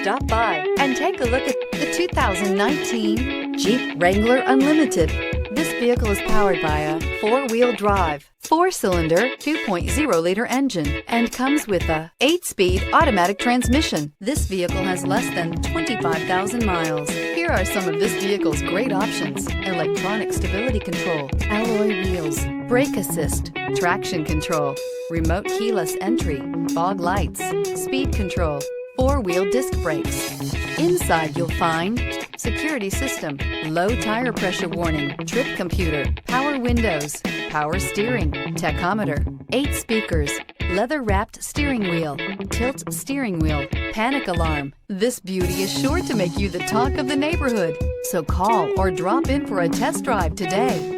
Stop by and take a look at the 2019 Jeep Wrangler Unlimited. This vehicle is powered by a 4-wheel drive, 4-cylinder, 2.0-liter engine and comes with a 8-speed automatic transmission. This vehicle has less than 25,000 miles. Here are some of this vehicle's great options: electronic stability control, alloy wheels, brake assist, traction control, remote keyless entry, fog lights, speed control, 4-wheel disc brakes. Inside you'll find security system, low tire pressure warning, trip computer, power windows, power steering, tachometer, 8 speakers, leather-wrapped steering wheel, tilt steering wheel, panic alarm. This beauty is sure to make you the talk of the neighborhood. So call or drop in for a test drive today.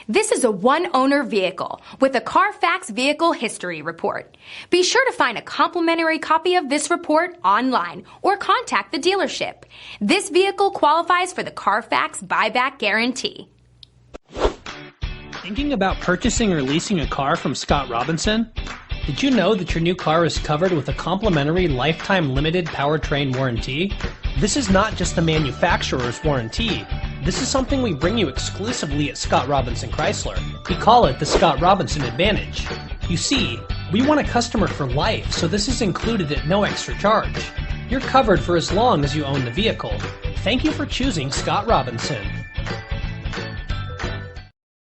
This is a one-owner vehicle with a CARFAX Vehicle History Report. Be sure to find a complimentary copy of this report online or contact the dealership. This vehicle qualifies for the CARFAX Buyback Guarantee. Thinking about purchasing or leasing a car from Scott Robinson? Did you know that your new car is covered with a complimentary lifetime limited powertrain warranty? This is not just the manufacturer's warranty. This is something we bring you exclusively at Scott Robinson Chrysler. We call it the Scott Robinson Advantage. You see, we want a customer for life, so this is included at no extra charge. You're covered for as long as you own the vehicle. Thank you for choosing Scott Robinson.